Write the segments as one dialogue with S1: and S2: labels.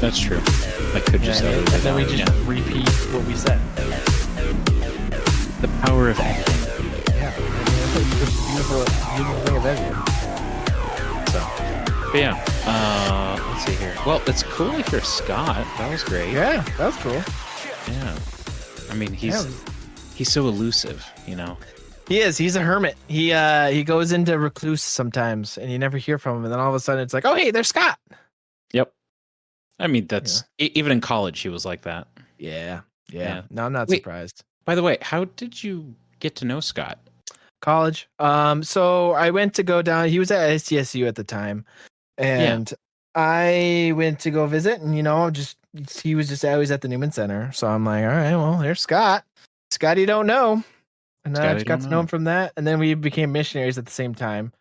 S1: That's true. I could just
S2: and
S1: edit it
S2: then we
S1: out,
S2: just repeat what we said.
S1: The power of editing.
S2: Yeah, it's a beautiful thing of editing.
S1: So, but yeah. Let's see here. Well, it's cool to hear Scott. That was great.
S2: Yeah, that's cool.
S1: Yeah. I mean, he's so elusive, you know.
S2: He is. He's a hermit. He goes into recluse sometimes, and you never hear from him. And then all of a sudden, it's like, oh, hey, there's Scott.
S1: Yep. I mean, that's even in college, he was like that.
S2: Yeah. No, I'm not surprised.
S1: By the way, how did you get to know Scott?
S2: College. So I went to go down. He was at SDSU at the time, and I went to go visit. And he was just always at the Newman Center. So I'm like, all right, well, there's Scott. Scott, you don't know. And then I just got to know him from that. And then we became missionaries at the same time.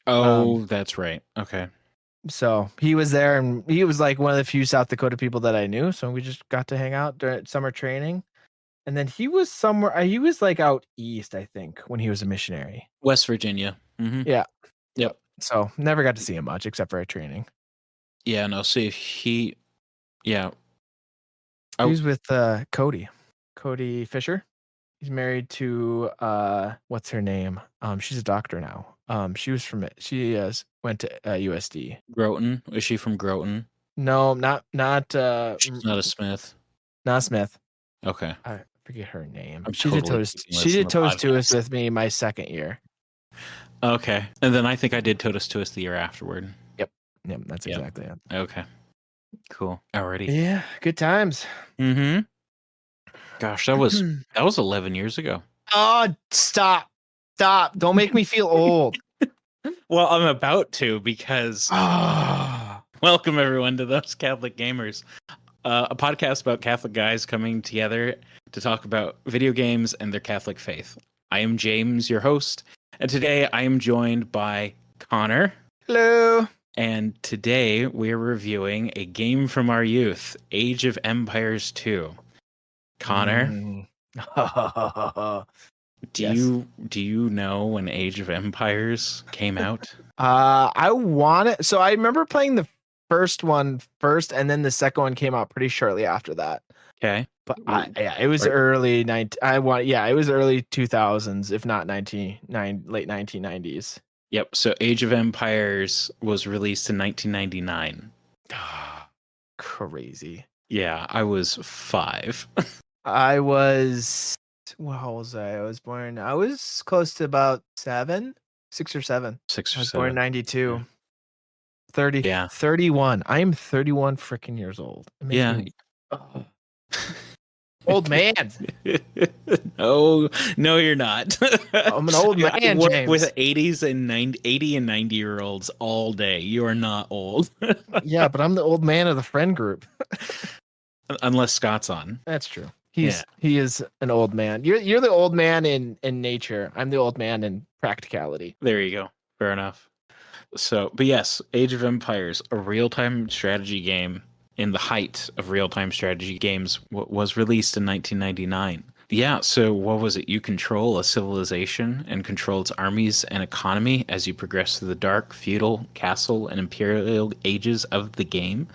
S1: Oh, that's right. Okay.
S2: So he was there, and he was like one of the few South Dakota people that I knew. So we just got to hang out during summer training. And then he was somewhere, he was like out east, I think, when he was a missionary.
S1: West Virginia. Mm-hmm.
S2: Yeah.
S1: Yep.
S2: So never got to see him much except for at training.
S1: Yeah, no, see,
S2: he was with Cody Fisher. He's married to what's her name? She's a doctor now. She went to USD.
S1: Groton. Is she from Groton?
S2: No, not
S1: She's not a Smith.
S2: Not Smith.
S1: Okay.
S2: I forget her name.
S1: She did
S2: Toast to Us with me my second year.
S1: Okay. And then I think I did Totus to Us the year afterward.
S2: Yep, that's exactly it.
S1: Okay. Cool. Alrighty.
S2: Yeah, good times.
S1: Mm-hmm. Gosh, that was 11 years ago.
S2: Oh, stop. Don't make me feel old.
S1: Well, I'm about to because welcome everyone to Those Catholic Gamers, a podcast about Catholic guys coming together to talk about video games and their Catholic faith. I am James, your host, and today I am joined by Connor.
S2: Hello. And
S1: today we're reviewing a game from our youth, Age of Empires 2. Connor, do you know when Age of Empires came out?
S2: I want it. So I remember playing the first one first, and then the second one came out pretty shortly after that.
S1: Okay,
S2: but it was early it was early 2000s, if not late 1990s.
S1: Yep. So Age of Empires was released in 1999.
S2: Crazy.
S1: Yeah, I was 5.
S2: I was. Well, how was I? I was close to about 6 or 7.
S1: 6 or 7.
S2: I was born in 92.
S1: Yeah.
S2: 30. Yeah. 31. I am 31 freaking years old.
S1: Yeah.
S2: Old man.
S1: No, you're not.
S2: I'm an old man, James.
S1: With 80 and 90-year-olds all day. You are not old.
S2: Yeah, but I'm the old man of the friend group.
S1: Unless Scott's on.
S2: That's true. He is an old man. You're the old man in nature. I'm the old man in practicality.
S1: There you go. Fair enough. So, but yes, Age of Empires, a real-time strategy game in the height of real-time strategy games, was released in 1999. Yeah, so what was it? You control a civilization and control its armies and economy as you progress through the dark, feudal, castle, and imperial ages of the game.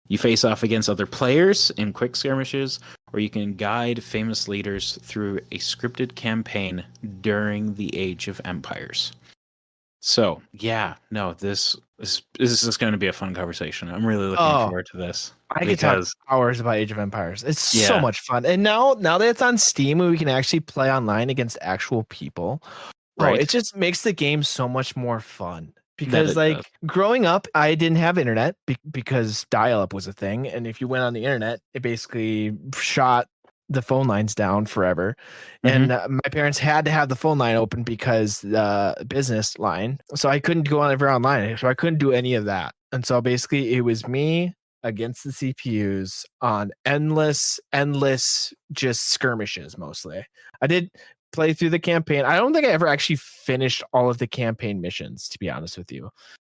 S1: You face off against other players in quick skirmishes, or you can guide famous leaders through a scripted campaign during the Age of Empires. So, yeah, no, this is going to be a fun conversation. I'm really looking forward to this.
S2: I could talk hours about Age of Empires. It's so much fun. And now that it's on Steam, we can actually play online against actual people. Right. It just makes the game so much more fun. Because growing up, I didn't have internet because dial-up was a thing. And if you went on the internet, it basically shot the phone lines down forever. Mm-hmm. And my parents had to have the phone line open because the business line. So I couldn't go ever online. So I couldn't do any of that. And so basically it was me against the CPUs on endless just skirmishes mostly. I did play through the campaign. I don't think I ever actually finished all of the campaign missions, to be honest with you,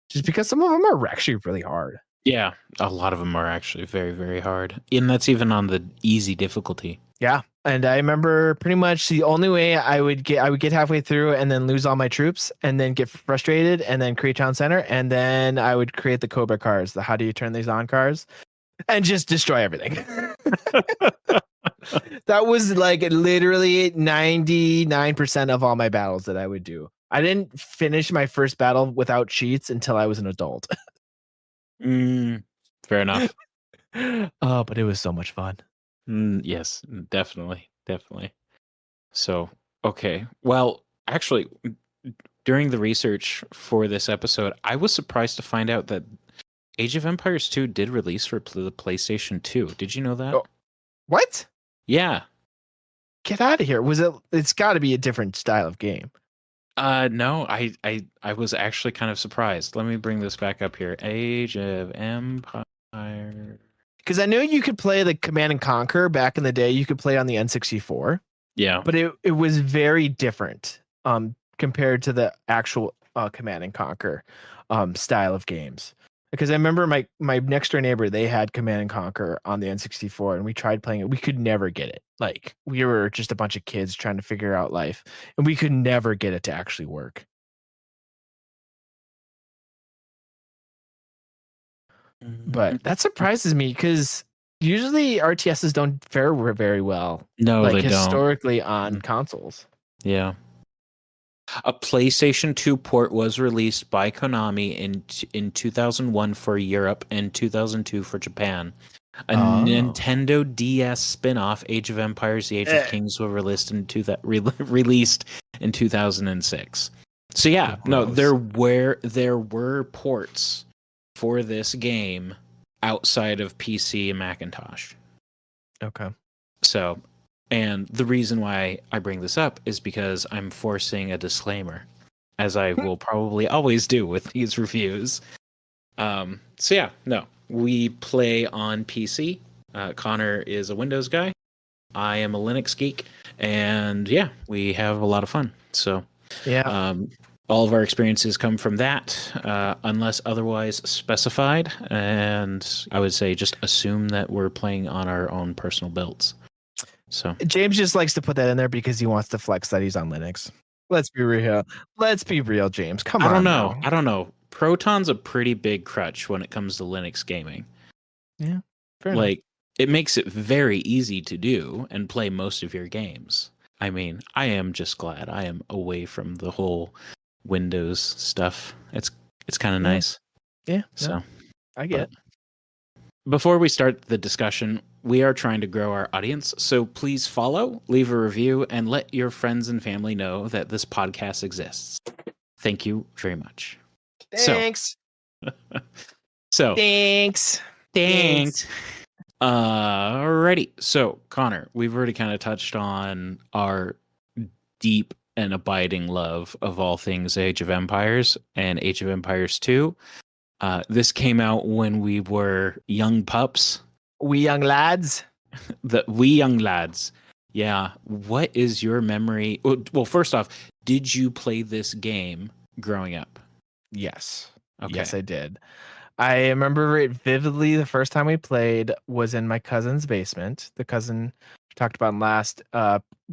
S2: just because some of them are actually really hard.
S1: Yeah, a lot of them are actually very, very hard, and that's even on the easy difficulty.
S2: Yeah, and I remember pretty much the only way I would get halfway through and then lose all my troops and then get frustrated and then create town center and then I would create the Cobra cars, the how do you turn these on cars. and just destroy everything. That was like literally 99% of all my battles that I would do. I didn't finish my first battle without cheats until I was an adult.
S1: Fair enough.
S2: Oh, but it was so much fun.
S1: Yes, definitely. So, okay. Well, actually, during the research for this episode, I was surprised to find out that Age of Empires 2 did release for the PlayStation 2. Did you know that?
S2: Oh, what?
S1: Yeah.
S2: Get out of here. It's got to be a different style of game.
S1: No, I was actually kind of surprised. Let me bring this back up here. Age of Empire.
S2: Because I knew you could play the Command and Conquer back in the day. You could play on the N64.
S1: Yeah.
S2: But it was very different compared to the actual Command and Conquer style of games. Because I remember my next door neighbor, they had Command and Conquer on the N64, and we tried playing it. We could never get it. Like, we were just a bunch of kids trying to figure out life, and we could never get it to actually work. But that surprises me because usually RTSs don't fare very well.
S1: No,
S2: like
S1: they
S2: historically
S1: don't.
S2: on consoles.
S1: Yeah. A PlayStation 2 port was released by Konami in 2001 for Europe and 2002 for Japan. A Nintendo DS spin-off, Age of Empires: The Age of Kings, was released in 2006. So yeah, no, there were ports for this game outside of PC and Macintosh.
S2: Okay.
S1: So, and the reason why I bring this up is because I'm forcing a disclaimer, as I will probably always do with these reviews. So yeah, no, we play on PC. Connor is a Windows guy. I am a Linux geek, and yeah, we have a lot of fun. So
S2: yeah,
S1: all of our experiences come from that, unless otherwise specified. And I would say just assume that we're playing on our own personal builds. So
S2: James just likes to put that in there because he wants to flex that he's on Linux. Let's be real, James. Come on.
S1: I don't know. Proton's a pretty big crutch when it comes to Linux gaming.
S2: Yeah, fair enough.
S1: It makes it very easy to do and play most of your games. I mean, I am just glad I am away from the whole Windows stuff. It's kind of nice.
S2: Yeah.
S1: So
S2: I get it.
S1: Before we start the discussion, we are trying to grow our audience, so please follow, leave a review, and let your friends and family know that this podcast exists. Thank you very much.
S2: Thanks.
S1: So
S2: thanks.
S1: Alrighty. So, Connor, we've already kind of touched on our deep and abiding love of all things Age of Empires and Age of Empires 2. This came out when we were young pups.
S2: We young lads.
S1: We young lads. Yeah. What is your memory? Well, first off, did you play this game growing up?
S2: Yes.
S1: Okay.
S2: Yes, I did. I remember it vividly. The first time we played was in my cousin's basement. The cousin we talked about in last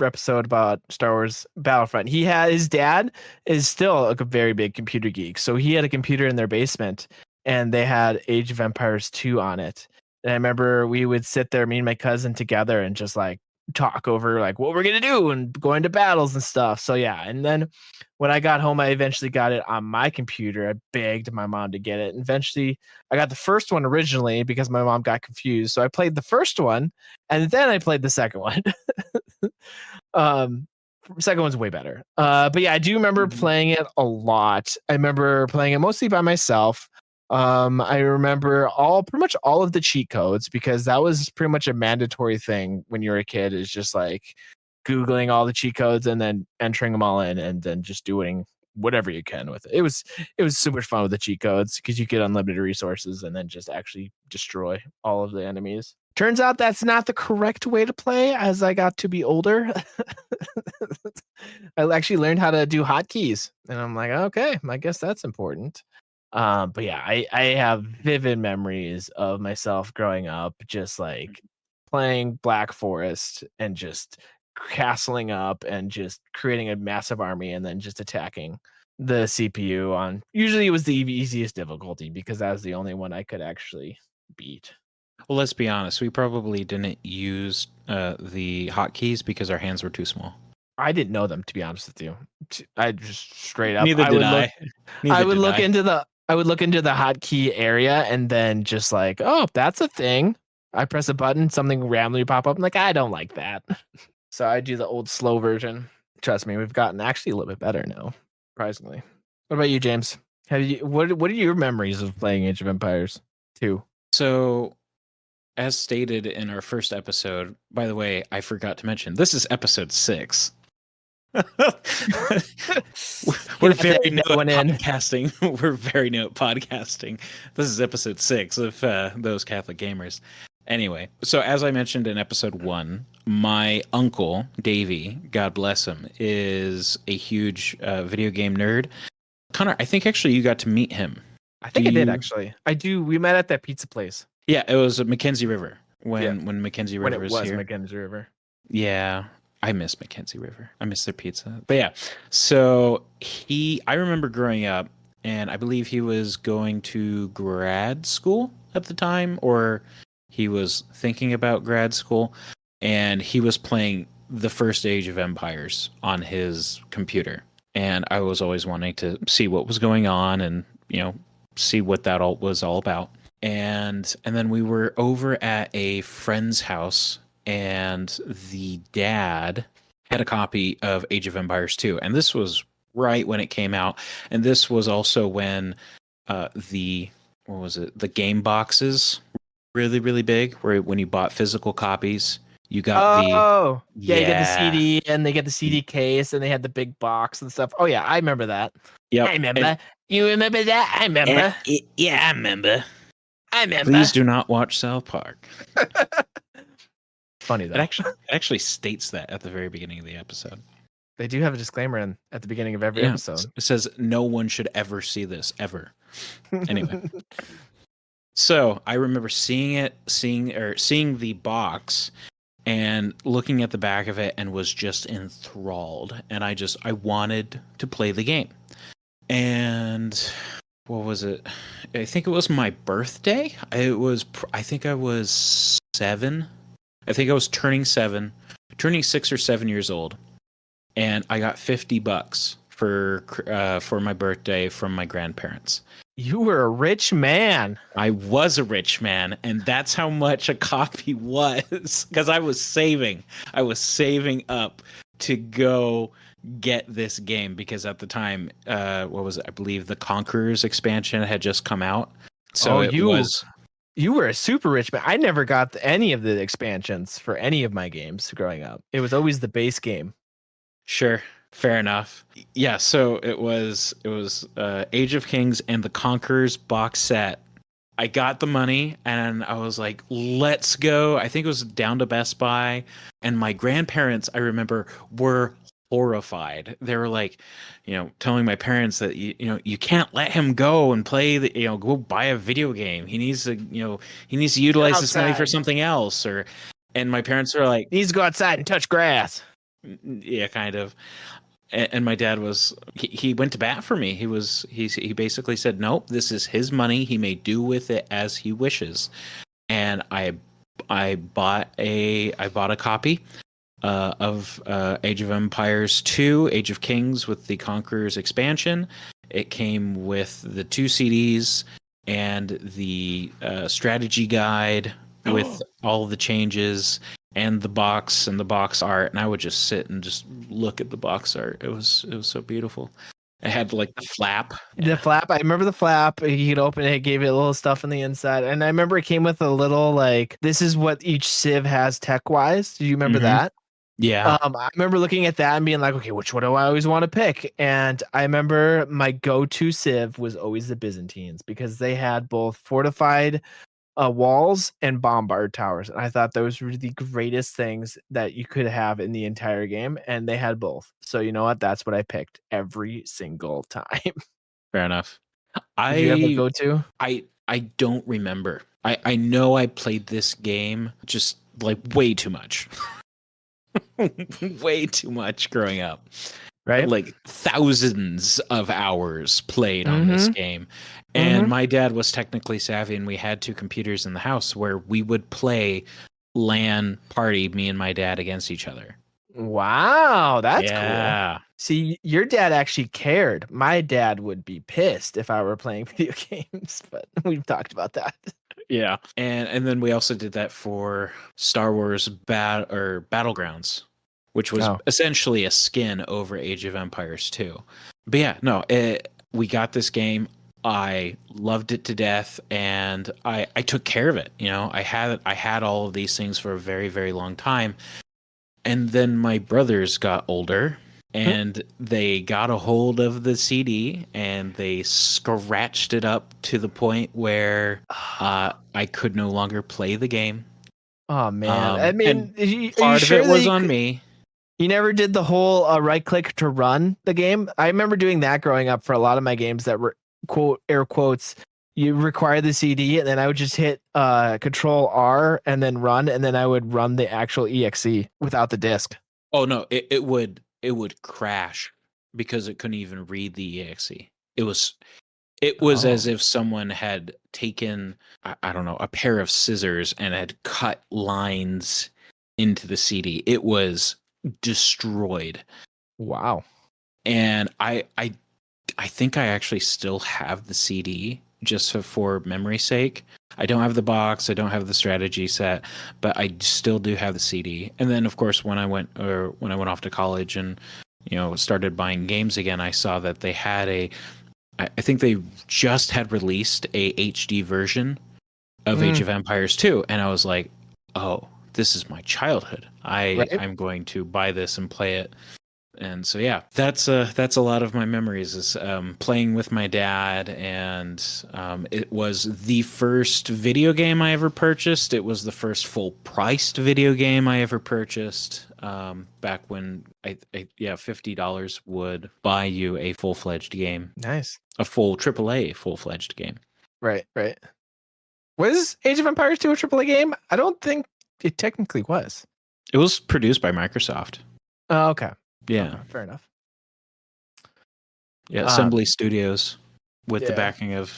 S2: episode about Star Wars Battlefront. His dad is still a very big computer geek. So he had a computer in their basement and they had Age of Empires 2 on it. And I remember we would sit there, me and my cousin together, and just like talk over like what we're gonna do and go into battles and stuff. So yeah, and then when I got home, I eventually got it on my computer. I begged my mom to get it. And eventually, I got the first one originally because my mom got confused. So I played the first one, and then I played the second one. Second one's way better. But yeah, I do remember playing it a lot. I remember playing it mostly by myself. I remember pretty much all of the cheat codes because that was pretty much a mandatory thing when you were a kid. Is just like Googling all the cheat codes and then entering them all in and then just doing whatever you can with it. It was so much fun with the cheat codes because you get unlimited resources and then just actually destroy all of the enemies. Turns out that's not the correct way to play as I got to be older. I actually learned how to do hotkeys and I'm like, okay, I guess that's important. But yeah, I have vivid memories of myself growing up, just like playing Black Forest and just castling up and just creating a massive army and then just attacking the CPU on. Usually it was the easiest difficulty because that was the only one I could actually beat.
S1: Well, let's be honest. We probably didn't use the hotkeys because our hands were too small.
S2: I didn't know them, to be honest with you. I just straight up.
S1: Neither did I.
S2: I
S1: Neither
S2: would
S1: did
S2: look
S1: I.
S2: into the. I would look into the hotkey area and then just like, oh, that's a thing. I press a button, something randomly pop up. I'm like, I don't like that. So I do the old slow version. Trust me, we've gotten actually a little bit better now, surprisingly. What about you, James? Have you what are your memories of playing Age of Empires 2?
S1: So, as stated in our first episode, by the way, I forgot to mention this is episode 6. We're very new at podcasting. We're very new at podcasting. This is episode 6 of Those Catholic Gamers. Anyway, so as I mentioned in episode 1, my uncle, Davey, God bless him, is a huge video game nerd. Connor, I think actually you got to meet him.
S2: I think I did actually. I do. We met at that pizza place.
S1: Yeah, it was at Mackenzie River when Mackenzie River
S2: when it was
S1: here.
S2: Mackenzie River.
S1: Yeah, I miss Mackenzie River. I miss their pizza. But yeah, so I remember growing up, and I believe he was going to grad school at the time, or he was thinking about grad school, and he was playing the first Age of Empires on his computer. And I was always wanting to see what was going on and, see what that all was all about. And then we were over at a friend's house, and the dad had a copy of Age of Empires 2. And this was right when it came out. And this was also when the game boxes were really, really big, where when you bought physical copies, you got
S2: you get the CD, and they get the CD case, and they had the big box and stuff. Oh yeah, I remember that.
S1: Yep.
S2: I remember. You remember that? I remember.
S1: Yeah, I remember. Please do not watch South Park.
S2: Funny though.
S1: It actually states that at the very beginning of the episode.
S2: They do have a disclaimer at the beginning of every episode.
S1: It says no one should ever see this ever. Anyway. So I remember seeing the box and looking at the back of it and was just enthralled. And I wanted to play the game. And what was it? I think it was my birthday. I think I was 7. I think I was turning 6 or 7 years old. And I got $50 for my birthday from my grandparents.
S2: You were a rich man.
S1: I was a rich man, and that's how much a copy was, because I was saving up to go get this game, because at the time, what was it? I believe the Conquerors expansion had just come out. So
S2: you were a super rich man. I never got any of the expansions for any of my games growing up. It was always the base game.
S1: Sure. Fair enough. Yeah, so it was Age of Kings and the Conquerors box set. I got the money and I was like, let's go. I think it was down to Best Buy, and my grandparents, I remember, were horrified. They were like, telling my parents that you can't let him go and play go buy a video game. He needs to utilize this money for something else, and my parents are like,
S2: he needs to go outside and touch grass.
S1: Yeah, kind of. And my dad he went to bat for me. He basically said, nope, this is his money. He may do with it as he wishes. And I bought a copy of Age of Empires 2, Age of Kings with the Conquerors expansion. It came with the 2 CDs and the strategy guide with all the changes, and the box art, and I would just sit and just look at the box art. It was so beautiful. It had like the flap.
S2: The flap. I remember the flap. You could open it, it gave you a little stuff on the inside. And I remember it came with a little this is what each Civ has tech wise. Do you remember that?
S1: Yeah.
S2: I remember looking at that and being like, okay, which one do I always want to pick? And I remember my go-to Civ was always the Byzantines, because they had both fortified walls and bombard towers, and I thought those were the greatest things that you could have in the entire game, and they had both. So you know what? That's what I picked every single time.
S1: Fair enough.
S2: Did you have a go-to?
S1: I don't remember. I know I played this game just like way too much. Way too much growing up.
S2: right?
S1: like thousands of hours played on this
S2: Mm-hmm.
S1: game. And
S2: Mm-hmm.
S1: my dad was technically savvy, and we had 2 computers in the house where we would play LAN party, me and my dad against each other.
S2: Wow, that's cool.
S1: Yeah.
S2: See, your dad actually cared. My dad would be pissed if I were playing video games, but we've talked about that.
S1: Yeah. And then we also did that for Star Wars Battlegrounds, which was essentially a skin over Age of Empires 2. But yeah, no, we got this game. I loved it to death, and I took care of it. I had all of these things for a very, very long time. And then my brothers got older, and they got a hold of the CD, and they scratched it up to the point where I could no longer play the game.
S2: Oh man, I mean,
S1: And
S2: are you
S1: part of
S2: sure
S1: it
S2: that
S1: was on me.
S2: you never did the whole right click to run the game? I remember doing that growing up for a lot of my games that were quote air quotes. You require the CD, and then I would just hit Control R and then run, and then I would run the actual EXE without the disc.
S1: Oh no, it would crash because it couldn't even read the EXE. It was as if someone had taken, I don't know, a pair of scissors and had cut lines into the CD. It was destroyed.
S2: Wow.
S1: And I think I actually still have the CD just for memory's sake. I don't have the box, I don't have the strategy set, but I still do have the CD. And then of course when I went off to college and started buying games again, I saw that they had I think they just had released a HD version of Age of Empires 2, and I was like, "Oh, this is my childhood. I'm going to buy this and play it." And so yeah, that's a lot of my memories is playing with my dad, and it was the first video game I ever purchased. It was the first full-priced video game I ever purchased. Back when $50 would buy you a full-fledged game.
S2: Nice.
S1: A full AAA full-fledged game.
S2: Right. Was Age of Empires 2 a AAA game? I don't think it technically was.
S1: It was produced by Microsoft.
S2: Oh, okay.
S1: Yeah.
S2: Okay, fair enough.
S1: Yeah, Assembly Studios with the backing of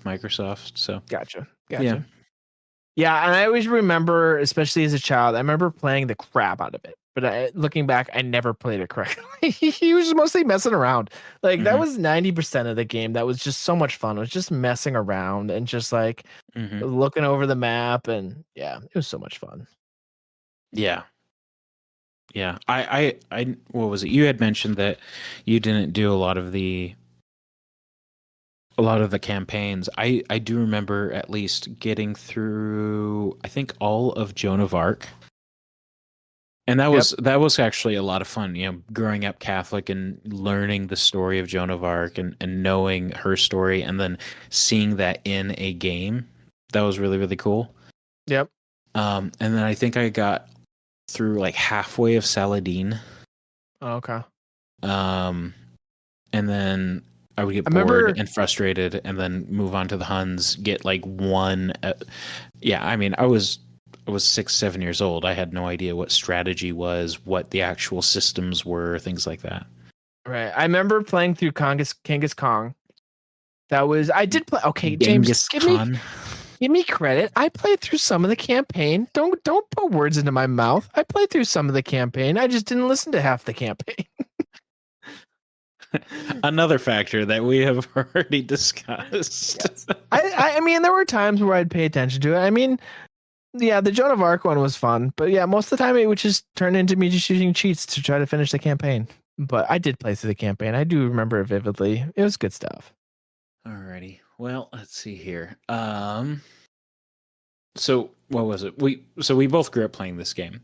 S1: Microsoft. So
S2: Gotcha. Yeah, and I always remember, especially as a child, I remember playing the crap out of it. But looking back, I never played it correctly. He was just mostly messing around. Like that was 90% of the game. That was just so much fun. It was just messing around and just like looking over the map, and yeah, it was so much fun.
S1: Yeah. Yeah. I what was it? You had mentioned that you didn't do a lot of the campaigns. I do remember at least getting through, I think, all of Joan of Arc. And that was actually a lot of fun, growing up Catholic and learning the story of Joan of Arc and knowing her story, and then seeing that in a game. That was really, really cool.
S2: Yep.
S1: And then I think I got through like halfway of Saladin.
S2: Oh, okay.
S1: And then I would get bored and frustrated, and then move on to the Huns. Get like one. I mean, I was 6-7 years old. I had no idea what strategy was, what the actual systems were, things like that.
S2: Right. I remember playing through Genghis Khan. I did play. Okay, James, give me credit. I played through some of the campaign. Don't put words into my mouth. I played through some of the campaign. I just didn't listen to half the campaign.
S1: Another factor that we have already discussed.
S2: Yes. I mean, there were times where I'd pay attention to it. I mean, yeah, the Joan of Arc one was fun, but yeah, most of the time it would just turn into me just using cheats to try to finish the campaign. But I did play through the campaign. I do remember it vividly. It was good stuff.
S1: Alrighty. Well, let's see here. So what was it? We both grew up playing this game.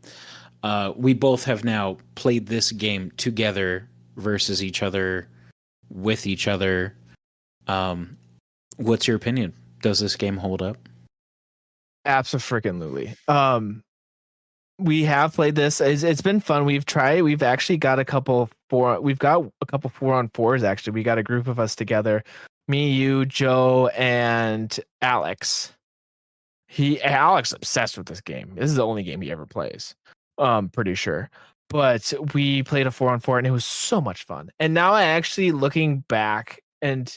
S1: We both have now played this game together versus each other, with each other. What's your opinion? Does this game hold up?
S2: Absolutely. We have played this. It's been fun. We've actually got a couple 4-on-4s. Actually, we got a group of us together. Me, you, Joe, and Alex. Alex obsessed with this game. This is the only game he ever plays. Pretty sure. but we played a 4-on-4 and it was so much fun. And now I actually looking back and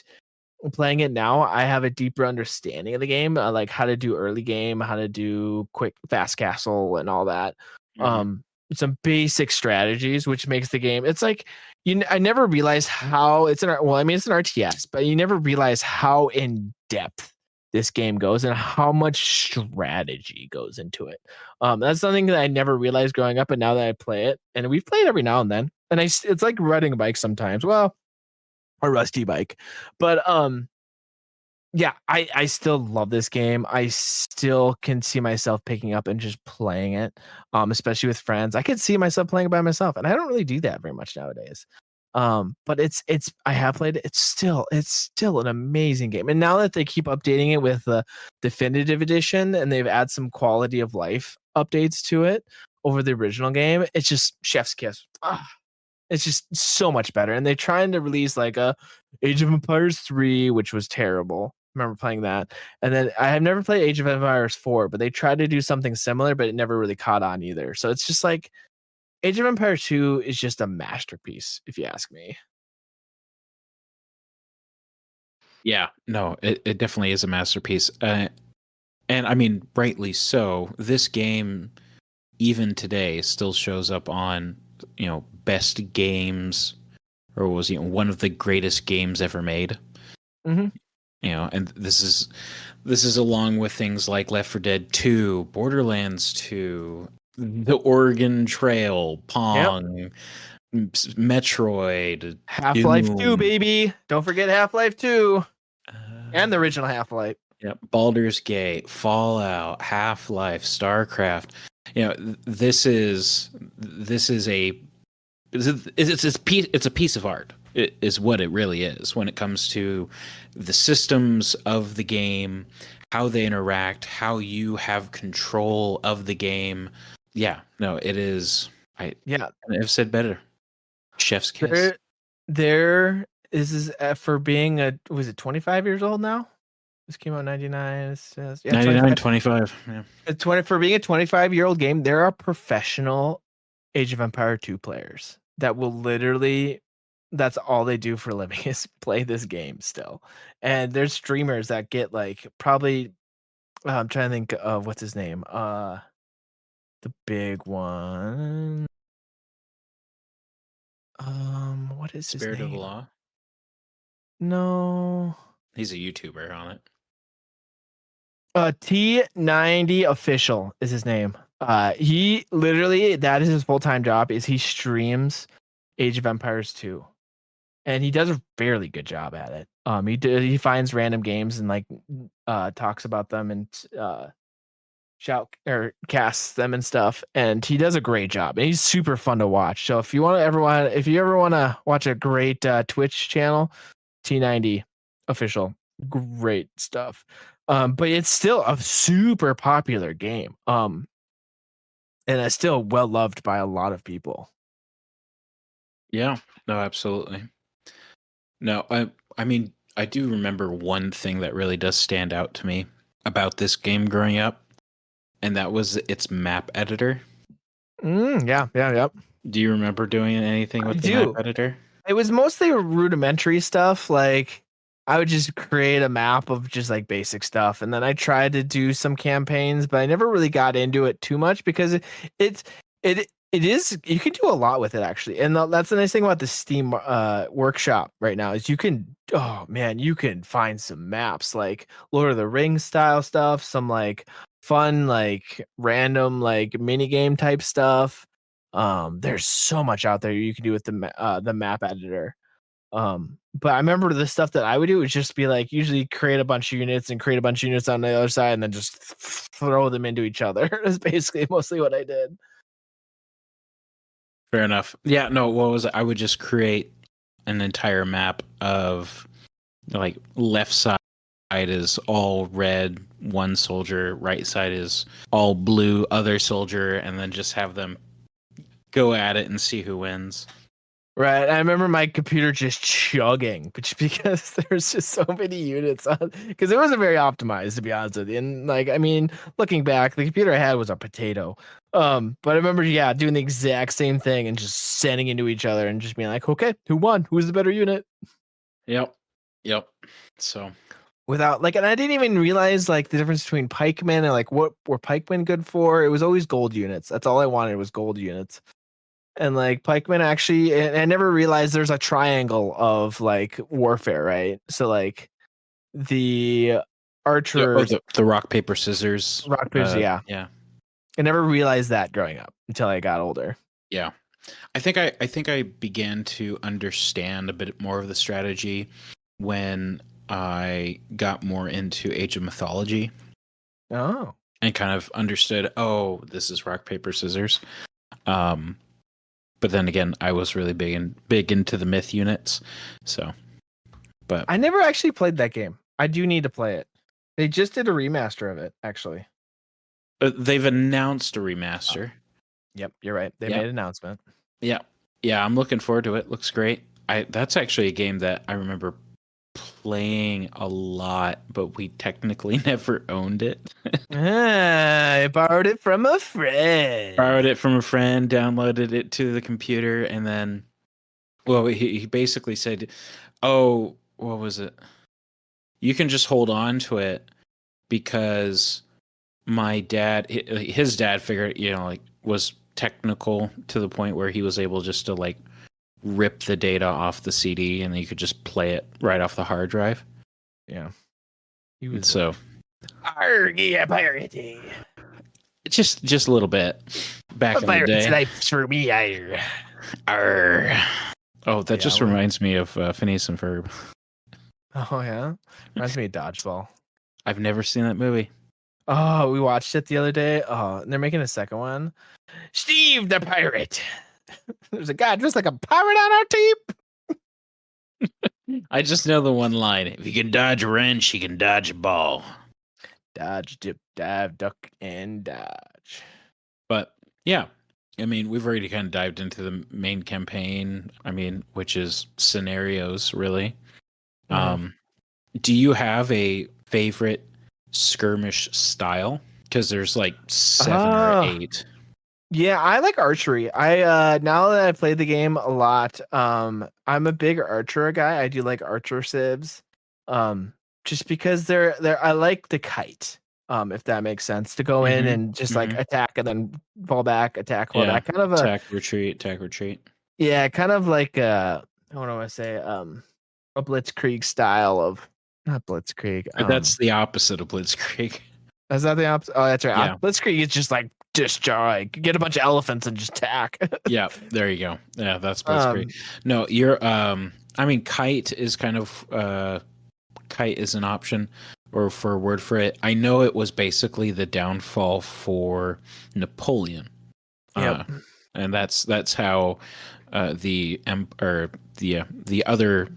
S2: playing it now, I have a deeper understanding of the game, like how to do early game, how to do quick fast castle and all that. Some basic strategies, which makes the game. It's like I never realized how it's it's an RTS, but you never realize how in depth this game goes and how much strategy goes into it. That's something that I never realized growing up, and now that I play it, and we've played every now and then, and it's like riding a bike sometimes. Well, a rusty bike, but yeah, I still love this game. I still can see myself picking up and just playing it, especially with friends. I could see myself playing it by myself, and I don't really do that very much nowadays. But it's I have played it. It's still an amazing game. And now that they keep updating it with the definitive edition and they've added some quality of life updates to it over the original game, it's just chef's kiss. It's just so much better. And they're trying to release like a Age of Empires 3, which was terrible. I remember playing that. And then I have never played Age of Empires 4, but they tried to do something similar, but it never really caught on either. So it's just like Age of Empires 2 is just a masterpiece, if you ask me.
S1: Yeah, no, it definitely is a masterpiece. And I mean, rightly so. This game, even today, still shows up on, best games, or was, one of the greatest games ever made. And this is along with things like Left 4 Dead 2, Borderlands 2, The Oregon Trail, Pong, Metroid,
S2: Half-Life 2, baby. Don't forget Half-Life 2. And the original Half-Life.
S1: Yeah, Baldur's Gate, Fallout, Half-Life, StarCraft. This is a piece of art. It is what it really is when it comes to the systems of the game, how they interact, how you have control of the game. Yeah, no, it is. I've said better. Chef's kiss.
S2: There is for being was it 25 years old now? This came out in 99.
S1: 99, 25. Yeah.
S2: For being a 25-year-old game, there are professional Age of Empire 2 players that will literally, that's all they do for a living is play this game still. And there's streamers that get like probably, I'm trying to think of what's his name. The big one. What is his name?
S1: Spirit of the Law?
S2: No.
S1: He's a YouTuber on it.
S2: T90 Official is his name. He literally, that is his full-time job, is he streams Age of Empires 2. And he does a fairly good job at it. He finds random games and like talks about them and shout or casts them and stuff. And he does a great job. And he's super fun to watch. So if you ever want to watch a great Twitch channel, T90 Official, great stuff. But it's still a super popular game. And it's still well loved by a lot of people.
S1: Yeah, no, absolutely. No, I mean, I do remember one thing that really does stand out to me about this game growing up, and that was its map editor.
S2: Yeah.
S1: Do you remember doing anything with the map editor?
S2: It was mostly rudimentary stuff. Like I would just create a map of just like basic stuff, and then I tried to do some campaigns, but I never really got into it too much because it is, you can do a lot with it actually. And that's the nice thing about the Steam workshop right now is you can find some maps like Lord of the Rings style stuff, some like fun, like random, like mini game type stuff. There's so much out there you can do with the map editor. But I remember the stuff that I would do would just be like usually create a bunch of units and create a bunch of units on the other side and then just throw them into each other. That's basically mostly what I did.
S1: Fair enough. Yeah, no, what was it? I would just create an entire map of like left side is all red, one soldier, right side is all blue, other soldier, and then just have them go at it and see who wins.
S2: Right. I remember my computer just chugging, just because there's just so many units on, because it wasn't very optimized, to be honest with you. And like, I mean, looking back, the computer I had was a potato. But I remember, yeah, doing the exact same thing and just sending into each other and just being like, okay, who won? Who's the better unit?
S1: Yep. So
S2: Without like, and I didn't even realize like the difference between pikemen and like what were pikemen good for. It was always gold units. That's all I wanted was gold units. And like pikemen actually, and I never realized there's a triangle of like warfare, right? So like the
S1: yeah, or
S2: archers,
S1: the rock paper scissors.
S2: rock paper, yeah.
S1: Yeah.
S2: I never realized that growing up until I got older.
S1: Yeah. I think I began to understand a bit more of the strategy when I got more into Age of Mythology.
S2: Oh.
S1: And kind of understood, oh, this is rock paper scissors. But then again, I was really big into the myth units. So, but
S2: I never actually played that game. I do need to play it. They just did a remaster of it, actually.
S1: they've announced a remaster.
S2: Yep, you're right. They made an announcement.
S1: Yeah, I'm looking forward to it. Looks great. That's actually a game that I remember playing a lot, but we technically never owned it.
S2: I borrowed it from a friend.
S1: Downloaded it to the computer, and then, well, he basically said, "Oh, what was it? You can just hold on to it because my dad, his dad, figured, like was technical to the point where he was able just to like rip the data off the CD, and then you could just play it right off the hard drive."
S2: Yeah. He was
S1: so
S2: yeah, pirating.
S1: Just a little bit back in the day.
S2: Life's for me,
S1: Arr. Oh, that just reminds me of Phineas and Ferb.
S2: Oh yeah, reminds me of Dodgeball.
S1: I've never seen that movie.
S2: Oh, we watched it the other day. Oh, and they're making a second one. Steve the pirate. There's a guy dressed like a pirate on our team.
S1: I just know the one line: if you can dodge a wrench, you can dodge a ball.
S2: Dodge, dip, dive, duck, and dodge.
S1: But yeah, I mean, we've already kind of dived into the main campaign. I mean, which is scenarios, really. Do you have a favorite skirmish style? Because there's like 7 or 8.
S2: Yeah, I like archery. I now that I played the game a lot, I'm a big archer guy. I do like archer civs. Just because they're I like the kite. If that makes sense, to go in and just like attack and then fall back, attack, fall back. Kind of
S1: attack, retreat.
S2: Yeah, kind of like what do I want to say? A Blitzkrieg style of, not Blitzkrieg.
S1: That's the opposite of Blitzkrieg.
S2: Is that the opposite? Oh, that's right.
S1: Yeah.
S2: Blitzkrieg is just like destroy, get a bunch of elephants and just attack.
S1: Yeah, there you go. Yeah, that's Blitzkrieg. No, you're I mean, kite is kind of kite is an option or for a word for it. I know it was basically the downfall for Napoleon.
S2: Yep.
S1: And that's how the other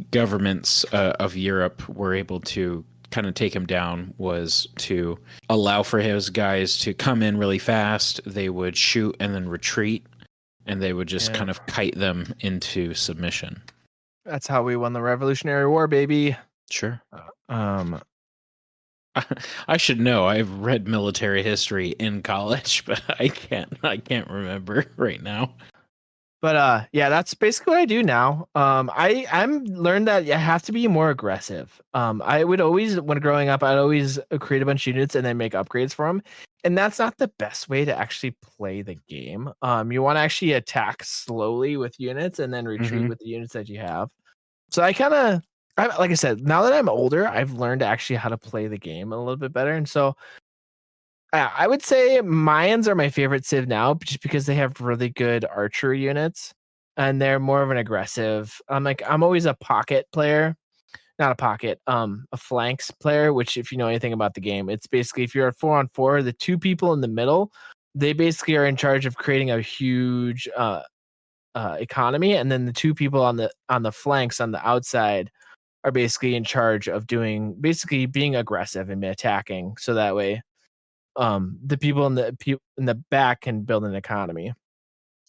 S1: governments of Europe were able to kind of take him down, was to allow for his guys to come in really fast. They would shoot and then retreat, and they would just kind of kite them into submission.
S2: That's how we won the Revolutionary War, baby.
S1: Sure. I should know. I've read military history in college, but I can't remember right now.
S2: But yeah, that's basically what I do now. I'm learned that you have to be more aggressive. I would always, when growing up, I'd always create a bunch of units and then make upgrades for them. And that's not the best way to actually play the game. You want to actually attack slowly with units and then retreat with the units that you have. So like I said, now that I'm older, I've learned actually how to play the game a little bit better. And so I would say Mayans are my favorite civ now, just because they have really good archer units and they're more of an aggressive. I'm always a pocket player, not a pocket, a flanks player, which if you know anything about the game, it's basically if you're a 4-on-4, the 2 people in the middle, they basically are in charge of creating a huge economy, and then the 2 people on the flanks on the outside are basically in charge of being aggressive and attacking, so that way the people in the back can build an economy.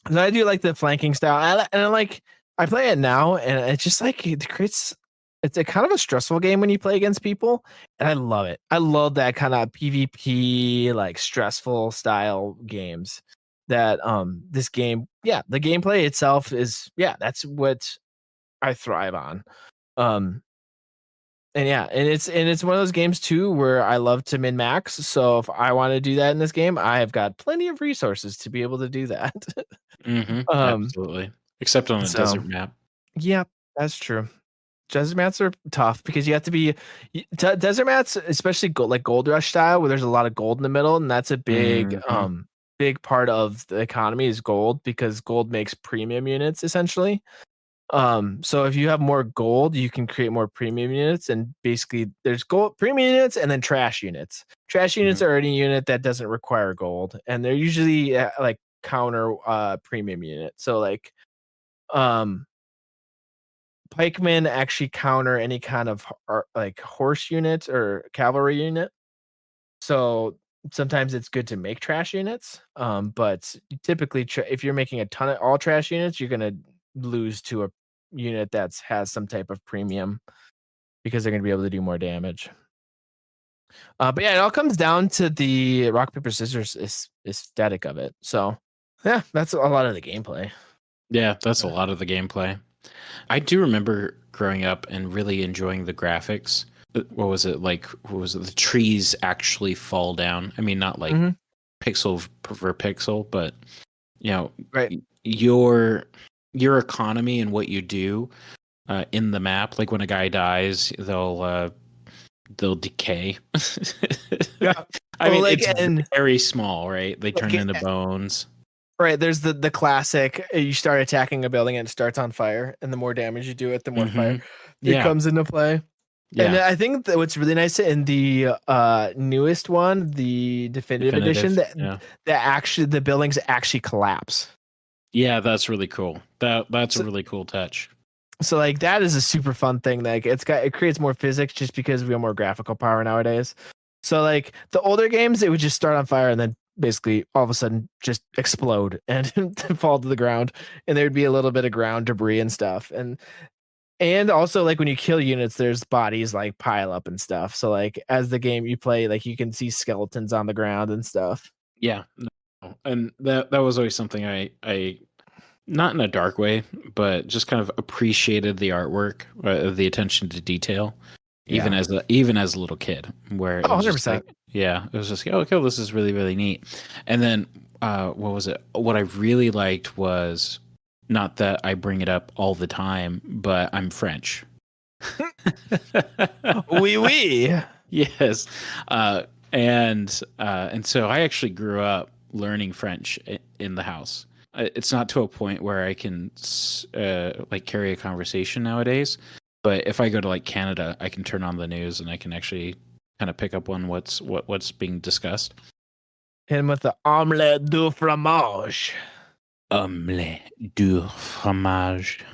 S2: And I do like the flanking style, and I like I play it now, and it's just like it creates. It's a kind of a stressful game when you play against people, and I love it. I love that kind of PvP, like stressful style games. That this game, yeah, the gameplay itself is, yeah, that's what I thrive on. Um, and yeah, and it's one of those games too where I love to min max. So if I want to do that in this game, I have got plenty of resources to be able to do that. um,
S1: Absolutely. Except on a
S2: so
S1: desert map.
S2: yeah, that's true. Desert mats are tough because you have to be desert mats, especially like Gold Rush style, where there's a lot of gold in the middle, and that's a big
S1: Mhm.
S2: big part of the economy is gold because gold makes premium units essentially. So if you have more gold, you can create more premium units, and basically there's gold premium units and then trash units. Trash units
S1: Mhm.
S2: are any unit that doesn't require gold, and they're usually like counter premium unit. So like um pikemen actually counter any kind of like horse unit or cavalry unit. So sometimes it's good to make trash units. But typically, if you're making a ton of all trash units, you're gonna lose to a unit that's has some type of premium because they're gonna be able to do more damage. But yeah, it all comes down to the rock paper scissors aesthetic of it. So yeah, that's a lot of the gameplay.
S1: Yeah, that's a lot of the gameplay. I do remember growing up and really enjoying the graphics. What was it like? What was it? The trees actually fall down. I mean, not like
S2: Hmm.
S1: pixel per pixel, but you know,
S2: Right.
S1: your economy and what you do in the map. Like when a guy dies, they'll decay.
S2: Yeah.
S1: I
S2: Well,
S1: mean,
S2: like
S1: it's
S2: and
S1: very small, right? They turn
S2: like
S1: into bones.
S2: right, there's the classic, you start attacking a building and it starts on fire, and the more damage you do it, the more fire
S1: Hmm.
S2: it
S1: Yeah,
S2: comes into play. And
S1: yeah.
S2: I think that what's really nice in the newest one, the definitive edition,
S1: Definitive.
S2: that
S1: Yeah.
S2: actually the buildings actually collapse.
S1: Yeah, that's really cool. That's a
S2: So,
S1: really cool touch.
S2: so like that is a super fun thing. Like it creates more physics just because we have more graphical power nowadays. So like the older games, it would just start on fire and then basically all of a sudden just explode and fall to the ground, and there would be a little bit of ground debris and stuff. And also like when you kill units, there's bodies like pile up and stuff. So like as the game you play, like you can see skeletons on the ground and stuff.
S1: Yeah, no. And that was always something I not in a dark way, but just kind of appreciated the artwork, the attention to detail,
S2: Yeah.
S1: even as a little kid, where it
S2: Oh,
S1: was just
S2: 100%.
S1: like, yeah, it was just like, oh, okay, this is really really neat. And then what was it? What I really liked was not that I bring it up all the time, but I'm French.
S2: Oui, oui.
S1: Yes, and so I actually grew up learning French in the house. It's not to a point where I can like carry a conversation nowadays, but if I go to like Canada, I can turn on the news and I can actually kind of pick up on what's being discussed.
S2: Hit him with the omelette du fromage.
S1: Omelette du fromage.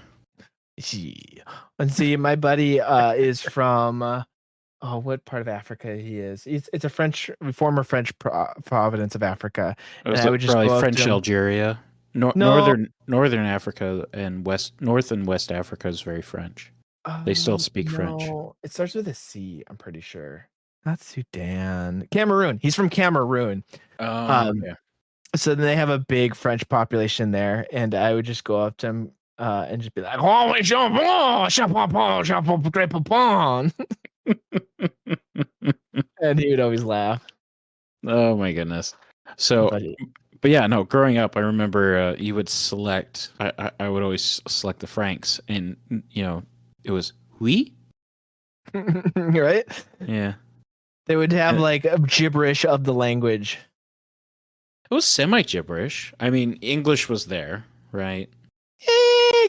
S2: Yeah. And see, my buddy is from oh, what part of Africa he is? It's a French former French province of Africa,
S1: It
S2: and
S1: was
S2: I would just
S1: probably
S2: go up to
S1: French
S2: him.
S1: Algeria,
S2: No,
S1: northern Africa, and North and West Africa is very French. They still speak French.
S2: no, it starts with a C. I'm pretty sure. Not Sudan. Cameroon. He's from Cameroon.
S1: Oh,
S2: Um,
S1: okay.
S2: so they have a big French population there, and I would just go up to him and just be like, "Oh, oui, jambon, chapapon, chapapon," and he would always laugh.
S1: Oh my goodness. So,
S2: But
S1: but yeah, no. Growing up, I remember you would select. I would always select the Franks, and it was oui.
S2: right?
S1: Yeah,
S2: They would have
S1: and
S2: like a gibberish of the language.
S1: it was semi gibberish. I mean, English was there, right?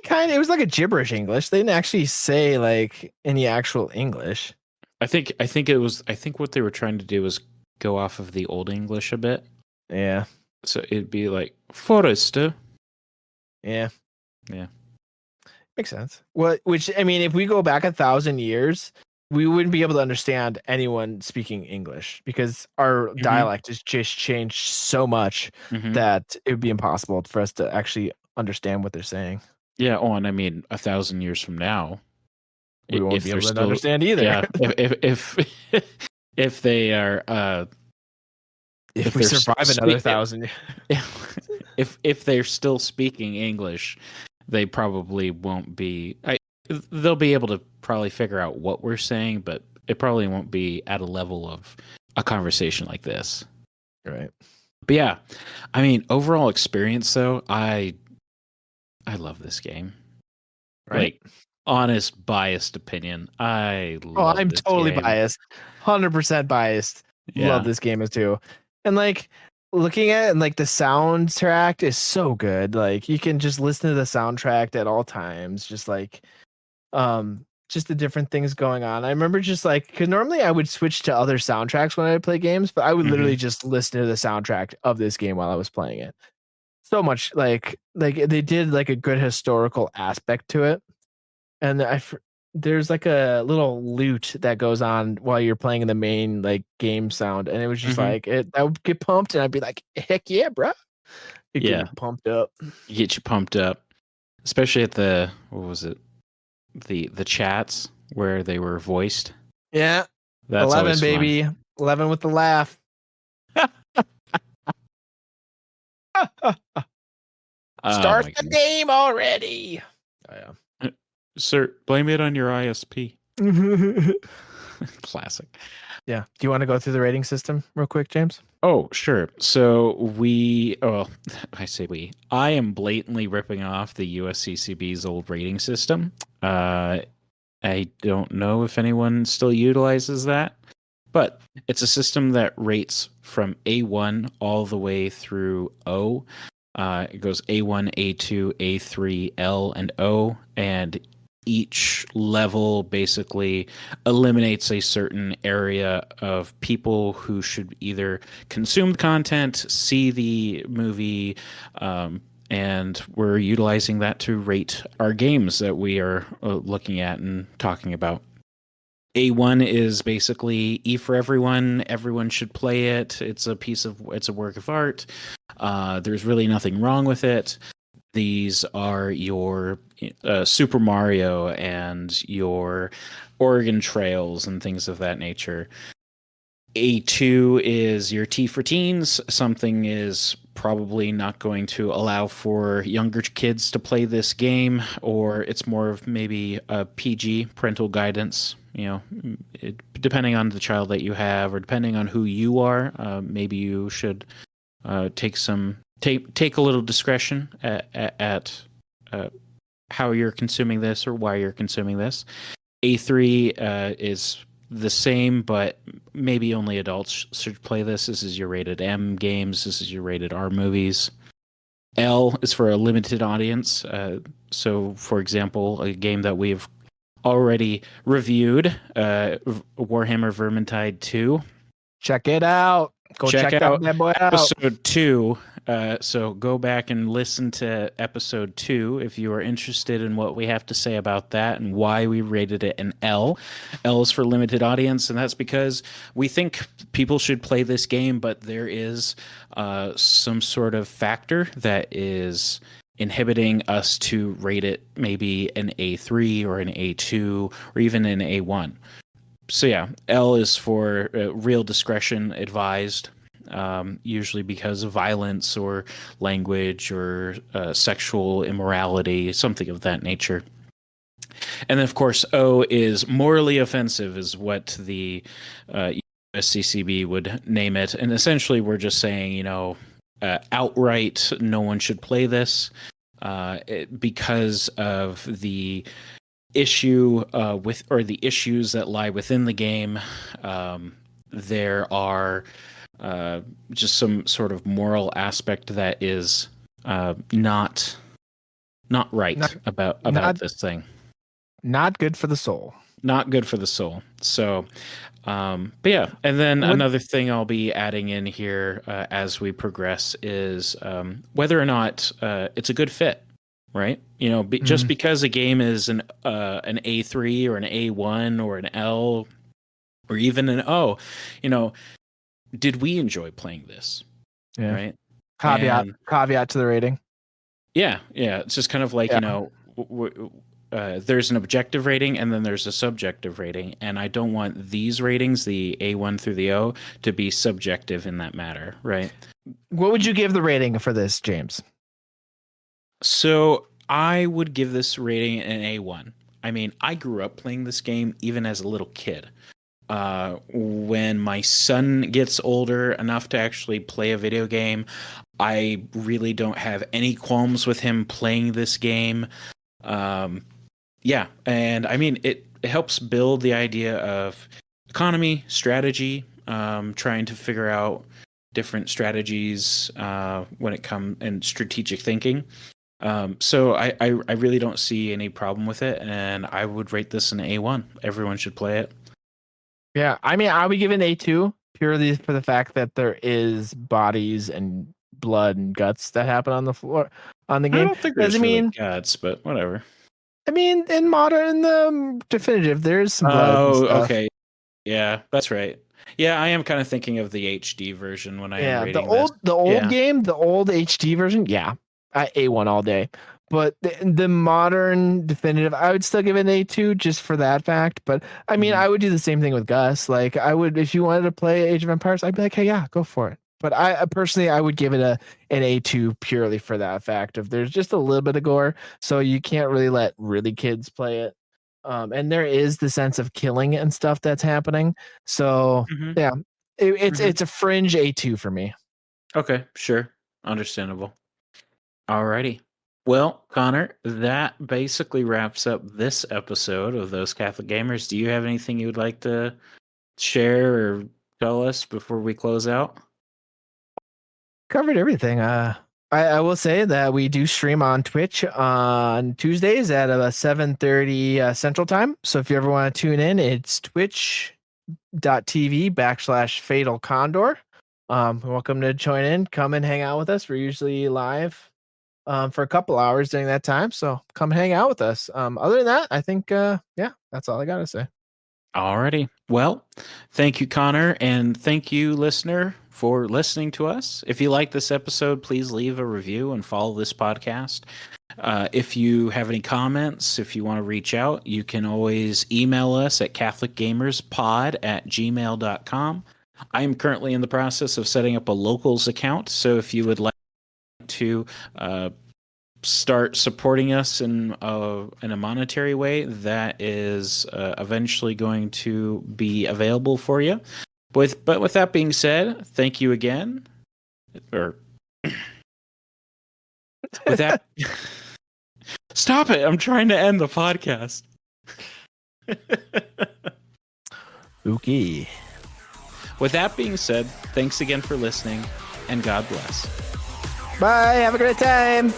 S2: Kind of. It was like a gibberish English. They didn't actually say like any actual English.
S1: I think it was. I think what they were trying to do was go off of the old English a bit.
S2: Yeah,
S1: So it'd be like Forrester.
S2: yeah,
S1: Yeah.
S2: makes sense. What? Which I mean, if we go back 1,000 years, we wouldn't be able to understand anyone speaking English because our
S1: Hmm.
S2: dialect has just changed so much
S1: Hmm.
S2: that it would be impossible for us to actually understand what they're saying.
S1: Yeah. Oh, and I mean, 1,000 years from now,
S2: We won't
S1: if
S2: be
S1: they're
S2: able to
S1: still,
S2: understand either.
S1: yeah, if they are,
S2: If
S1: if
S2: we
S1: they're still
S2: survive another 1,000.
S1: if they're still speaking English, they probably won't be. They'll be able to probably figure out what we're saying, but it probably won't be at a level of a conversation like this.
S2: Right.
S1: But yeah, I mean, overall experience though, I love this game.
S2: Right.
S1: Like, honest, biased opinion, I
S2: Oh,
S1: love
S2: I'm
S1: this
S2: totally
S1: game.
S2: biased. 100% biased. Love
S1: Yeah.
S2: this game as too. And like looking at it and like the soundtrack is so good. Like you can just listen to the soundtrack at all times. Just the different things going on. I remember just like because normally I would switch to other soundtracks when I would play games, but I would
S1: Hmm.
S2: literally just listen to the soundtrack of this game while I was playing it. So much like they did like a good historical aspect to it. And there's like a little lute that goes on while you're playing in the main like game sound, and it was just
S1: Hmm.
S2: like I would get pumped, and I'd be like, "Heck yeah, bro!" It get
S1: Yeah,
S2: me pumped up.
S1: get you pumped up, especially at the what was it, the chats where they were voiced.
S2: Yeah,
S1: That's
S2: 11
S1: always fun.
S2: baby, 11 with the laugh.
S1: Oh
S2: Start
S1: my
S2: the
S1: goodness.
S2: game already. Oh
S1: Sir, blame it on your ISP.
S2: yeah.
S1: Classic.
S2: Yeah. Do you want to go through the rating system real quick, James?
S1: Oh, sure. So I say we. I am blatantly ripping off the USCCB's old rating system. I don't know if anyone still utilizes that, but it's a system that rates from A1 all the way through O. It goes A1, A2, A3, L, and O, and each level basically eliminates a certain area of people who should either consume content, see the movie, and we're utilizing that to rate our games that we are looking at and talking about. A1 is basically E for everyone. Everyone should play it. It's a work of art. There's really nothing wrong with it. These are your Super Mario and your Oregon Trails and things of that nature. A2 is your T for teens. Something is probably not going to allow for younger kids to play this game, or it's more of maybe a PG, parental guidance. Depending on the child that you have, or depending on who you are, maybe you should take a little discretion at how you're consuming this or why you're consuming this. A3 is the same, but maybe only adults should play this. This is your rated M games. This is your rated R movies. L is for a limited audience. So, for example, a game that we've already reviewed, Warhammer Vermintide 2.
S2: Check it out. Go check that
S1: Out
S2: bad boy out.
S1: episode 2. So go back and listen to episode 2 if you are interested in what we have to say about that and why we rated it an L. L is for limited audience, and that's because we think people should play this game, but there is some sort of factor that is inhibiting us to rate it maybe an A3 or an A2 or even an A1. So yeah, L is for real discretion advised, usually because of violence or language or sexual immorality, something of that nature. And then, of course, O is morally offensive, is what the USCCB would name it. And essentially, we're just saying, outright, no one should play this because of the issue the issues that lie within the game. There are just some sort of moral aspect that is not right
S2: Not
S1: about
S2: not
S1: this thing.
S2: not good for the soul.
S1: Not good for the soul. So, but yeah, and then
S2: What
S1: another thing I'll be adding in here as we progress is whether or not it's a good fit. Right, just because a game is an A3 or an A1 or an L or even an O, did we enjoy playing this?
S2: Yeah.
S1: Right,
S2: Caveat to the rating.
S1: yeah, it's just kind of like
S2: Yeah.
S1: there's an objective rating and then there's a subjective rating, and I don't want these ratings, the A1 through the O, to be subjective in that matter, right?
S2: What would you give the rating for this, James?
S1: So I would give this rating an A1. I mean, I grew up playing this game even as a little kid. When my son gets older enough to actually play a video game, I really don't have any qualms with him playing this game. Yeah, and I mean, it helps build the idea of economy, strategy, trying to figure out different strategies when it comes and strategic thinking. So I really don't see any problem with it, and I would rate this an A1. Everyone should play it.
S2: Yeah, I mean, I would give it an A2 purely for the fact that there is bodies and blood and guts that happen on the floor on the game.
S1: I don't think there's really guts, but whatever.
S2: I mean, in the definitive, there's some blood.
S1: Oh, okay. Yeah, that's right. Yeah, I am kind of thinking of the HD version when I am rating
S2: the old game, the old HD version. Yeah, A1 all day. But the modern definitive, I would still give it an A2 just for that fact. But I mean, I would do the same thing with Gus. Like, I would, if you wanted to play Age of Empires, I'd be like, hey, yeah, go for it. But I personally, I would give it an A2 purely for that fact of there's just a little bit of gore, so you can't really let really kids play it. And there is the sense of killing and stuff that's happening. So yeah, it's a fringe A2 for me.
S1: Okay, sure, understandable. Alrighty. Well, Connor, that basically wraps up this episode of Those Catholic Gamers. Do you have anything you would like to share or tell us before we close out?
S2: Covered everything. I will say that we do stream on Twitch on Tuesdays at 7:30 Central Time. So if you ever want to tune in, it's twitch.tv/Fatal Condor. Welcome to join in. Come and hang out with us. We're usually live for a couple hours during that time. So come hang out with us. Other than that, I think, yeah, that's all I got to say.
S1: Alrighty. Well, thank you, Connor, and thank you, listener, for listening to us. If you like this episode, please leave a review and follow this podcast. If you have any comments, if you want to reach out, you can always email us at catholicgamerspod@gmail.com. I am currently in the process of setting up a locals account, so if you would like to start supporting us in a monetary way, that is eventually going to be available for you. But with that being said, thank you again. Or with that, stop it! I'm trying to end the podcast.
S2: Okay.
S1: With that being said, thanks again for listening, and God bless.
S2: Bye. Have a great time.